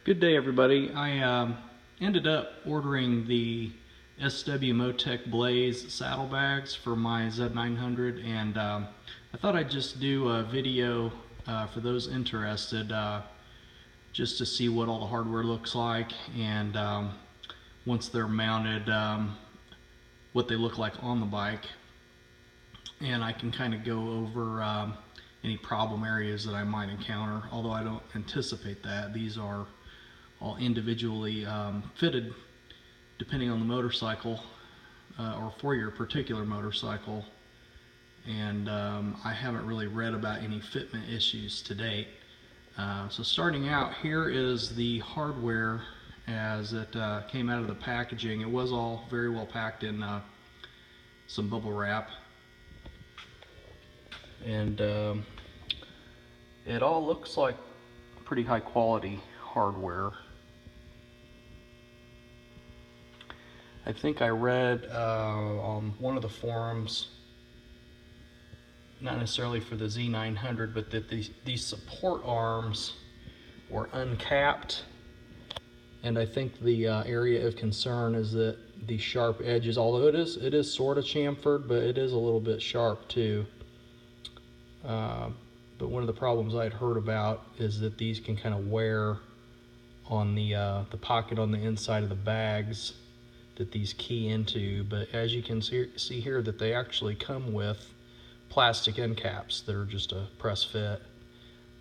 Good day, everybody. I ended up ordering the SW-Motech Blaze saddlebags for my Z900, and I thought I'd just do a video for those interested, just to see what all the hardware looks like, and once they're mounted, what they look like on the bike. And I can kind of go over any problem areas that I might encounter, although I don't anticipate that. These are all individually fitted depending on the motorcycle or for your particular motorcycle, and I haven't really read about any fitment issues to date. So starting out, here is the hardware as it came out of the packaging. It was all very well packed in some bubble wrap, and it all looks like pretty high quality hardware. I think I read on one of the forums, not necessarily for the Z900, but that these support arms were uncapped, and I think the area of concern is that the sharp edges, although it is sort of chamfered, but it is a little bit sharp too. But one of the problems I'd heard about is that these can kind of wear on the pocket on the inside of the bags that these key into. But as you can see here, that they actually come with plastic end caps that are just a press fit.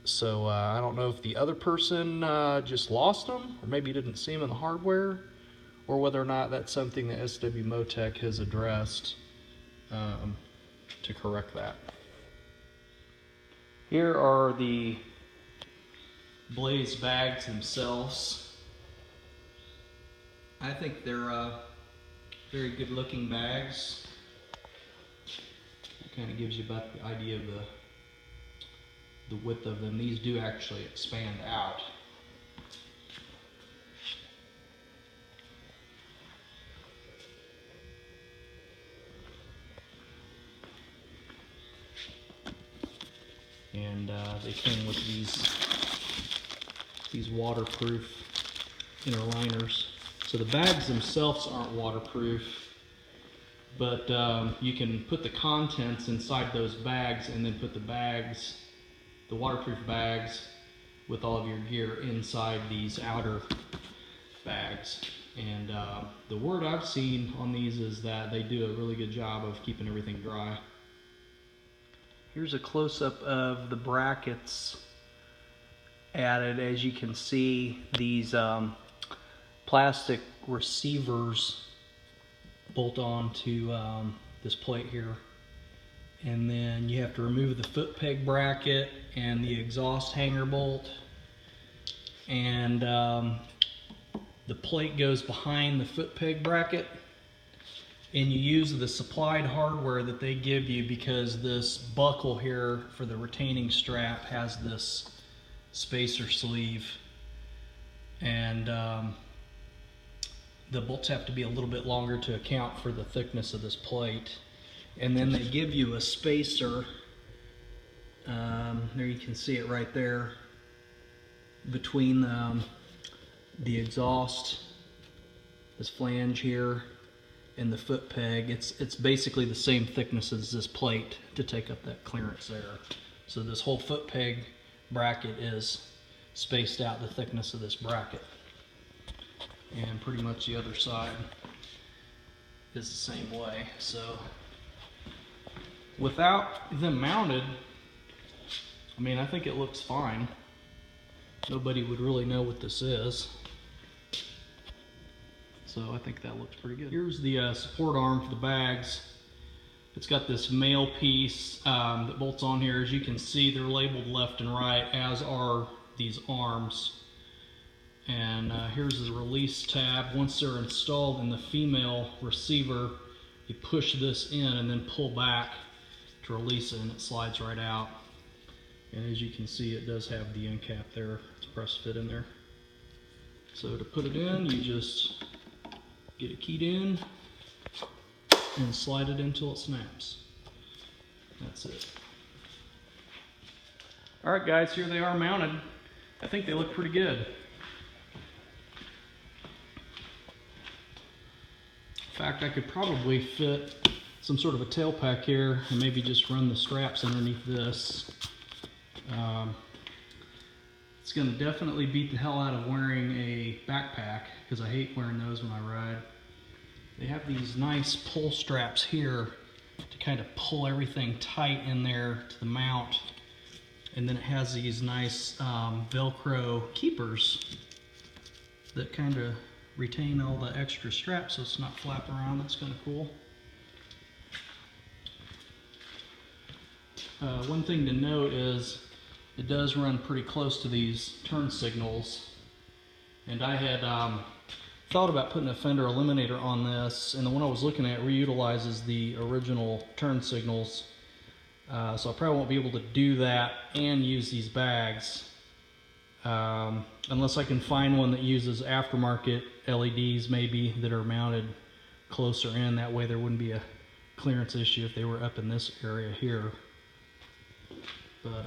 So I don't know if the other person just lost them, or maybe didn't see them in the hardware, or whether or not that's something that SW-Motech has addressed to correct that. Here are the Blaze bags themselves. I think they're very good looking bags. It kind of gives you about the idea of the width of them. These do actually expand out. And they came with these waterproof inner liners. So the bags themselves aren't waterproof, but you can put the contents inside those bags and then put the waterproof bags with all of your gear inside these outer bags. And the word I've seen on these is that they do a really good job of keeping everything dry. Here's a close-up of the brackets added. As you can see, these plastic receivers bolt on to this plate here, and then you have to remove the foot peg bracket and the exhaust hanger bolt, and the plate goes behind the foot peg bracket, and you use the supplied hardware that they give you, because this buckle here for the retaining strap has this spacer sleeve, and the bolts have to be a little bit longer to account for the thickness of this plate. And then they give you a spacer, there you can see it right there, between the exhaust, this flange here, and the foot peg. It's basically the same thickness as this plate to take up that clearance there. So this whole foot peg bracket is spaced out the thickness of this bracket. And pretty much the other side is the same way. So without them mounted, I mean, I think it looks fine. Nobody would really know what this is. So I think that looks pretty good. Here's the support arm for the bags. It's got this male piece that bolts on here. As you can see, they're labeled left and right, as are these arms. And here's the release tab. Once they're installed in the female receiver, you push this in and then pull back to release it, and it slides right out. And as you can see, it does have the end cap there. It's press fit in there. So to put it in, you just get it keyed in and slide it until it snaps. That's it. Alright guys, here they are mounted. I think they look pretty good. fact, I could probably fit some sort of a tail pack here and maybe just run the straps underneath this. It's going to definitely beat the hell out of wearing a backpack, because I hate wearing those when I ride. They have these nice pull straps here to kind of pull everything tight in there to the mount. And then it has these nice Velcro keepers that kind of retain all the extra straps so it's not flapping around. That's kind of cool. One thing to note is it does run pretty close to these turn signals, and I had thought about putting a fender eliminator on this, and the one I was looking at reutilizes the original turn signals, so I probably won't be able to do that and use these bags unless I can find one that uses aftermarket LEDs maybe that are mounted closer in. That way there wouldn't be a clearance issue if they were up in this area here. But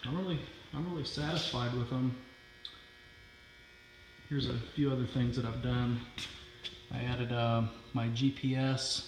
I'm really satisfied with them. Here's a few other things that I've done. I added my GPS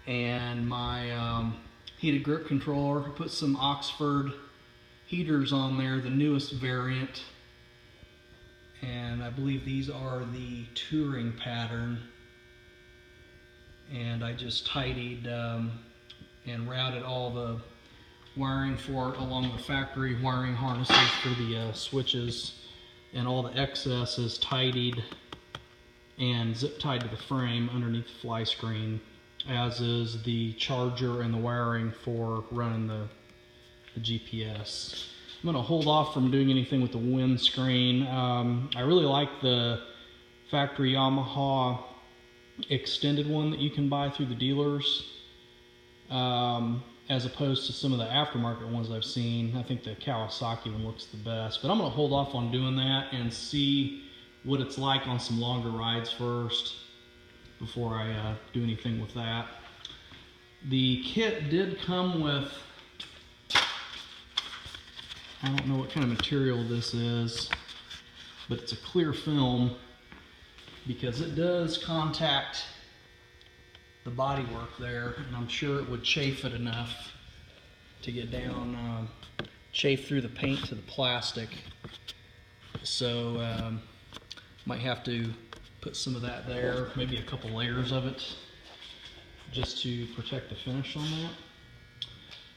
and my heated grip controller. I put some Oxford heaters on there, the newest variant, and I believe these are the touring pattern. And I just tidied and routed all the wiring for it along the factory wiring harnesses for the switches, and all the excess is tidied and zip tied to the frame underneath the fly screen, as is the charger and the wiring for running the GPS. I'm going to hold off from doing anything with the windscreen. I really like the factory Yamaha extended one that you can buy through the dealers, as opposed to some of the aftermarket ones I've seen. I think the Kawasaki one looks the best, but I'm going to hold off on doing that and see what it's like on some longer rides first before I do anything with that. The kit did come with, I don't know what kind of material this is, but it's a clear film, because it does contact the bodywork there, and I'm sure it would chafe it enough to get down, chafe through the paint to the plastic. So might have to put some of that there, maybe a couple layers of it, just to protect the finish on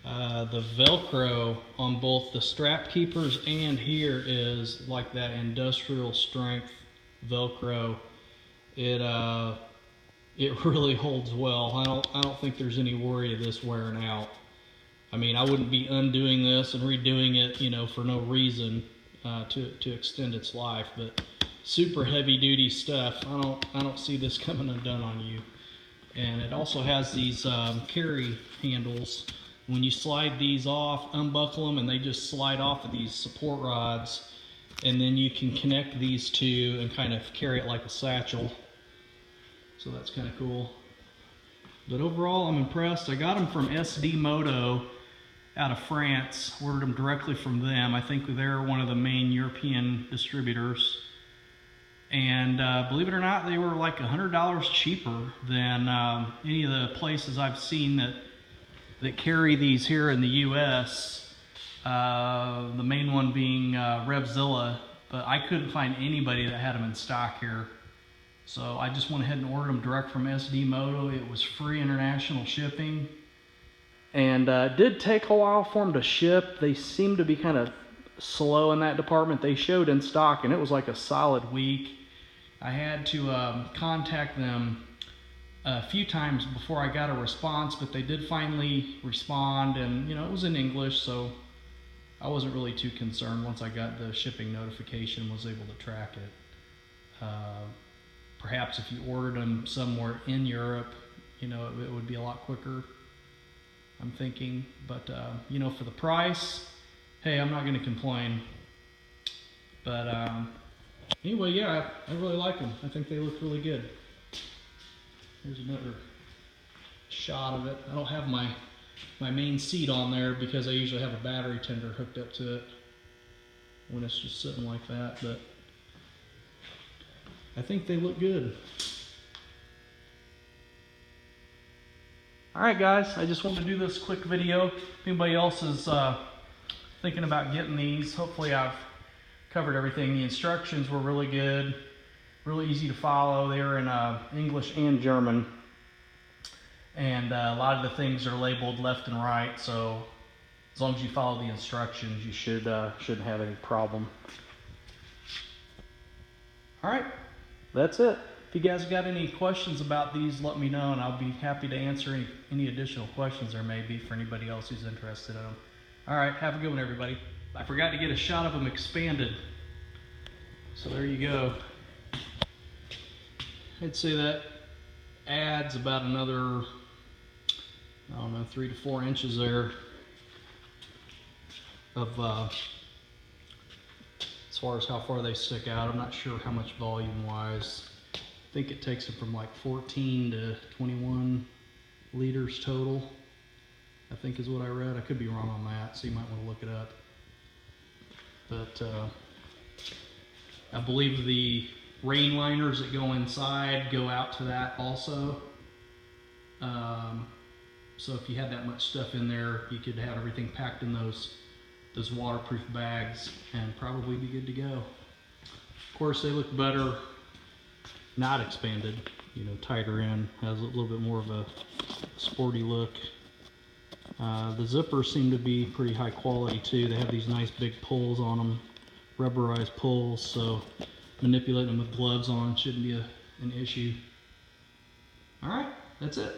that. The Velcro on both the strap keepers and here is like that industrial strength Velcro. It really holds well. I don't think there's any worry of this wearing out. I mean, I wouldn't be undoing this and redoing it, you know, for no reason to extend its life. But super heavy duty stuff. I don't see this coming undone on you. And it also has these carry handles. When you slide these off, unbuckle them, and they just slide off of these support rods, and then you can connect these two and kind of carry it like a satchel. So that's kind of cool. But overall, I'm impressed. I got them from SW-Motech out of France. Ordered them directly from them. I think they're one of the main European distributors. And believe it or not, they were like $100 cheaper than any of the places I've seen that carry these here in the US. The main one being Revzilla, but I couldn't find anybody that had them in stock here. So I just went ahead and ordered them direct from SW-Motech. It was free international shipping. And it did take a while for them to ship. They seem to be kind of slow in that department. They showed in stock and it was like a solid week. I had to contact them a few times before I got a response, but they did finally respond, and you know, it was in English, so I wasn't really too concerned. Once I got the shipping notification, was able to track it. Perhaps if you ordered them somewhere in Europe, you know, it would be a lot quicker, I'm thinking. But you know, for the price, hey, I'm not going to complain. But anyway, yeah, I really like them. I think they look really good. Here's another shot of it. I don't have my main seat on there because I usually have a battery tender hooked up to it when it's just sitting like that, but I think they look good. Alright guys, I just wanted to do this quick video. If anybody else is thinking about getting these, hopefully I've covered everything. The instructions were really good, really easy to follow. They were in English and German, and a lot of the things are labeled left and right, so as long as you follow the instructions, you shouldn't have any problem. Alright, that's it. If you guys got any questions about these, let me know, and I'll be happy to answer any additional questions there may be for anybody else who's interested in them. Alright, have a good one, everybody. I forgot to get a shot of them expanded. So there you go. I'd say that adds about another, I don't know, 3 to 4 inches there of as far as how far they stick out. I'm not sure how much volume wise. I think it takes them from like 14 to 21 liters total, I think is what I read. I could be wrong on that, so you might want to look it up. But I believe the rain liners that go inside go out to that also. So if you had that much stuff in there, you could have everything packed in those waterproof bags and probably be good to go. Of course, they look better not expanded, you know, tighter in, has a little bit more of a sporty look. The zippers seem to be pretty high quality too. They have these nice big pulls on them, rubberized pulls, so manipulating them with gloves on shouldn't be an issue. All right, that's it.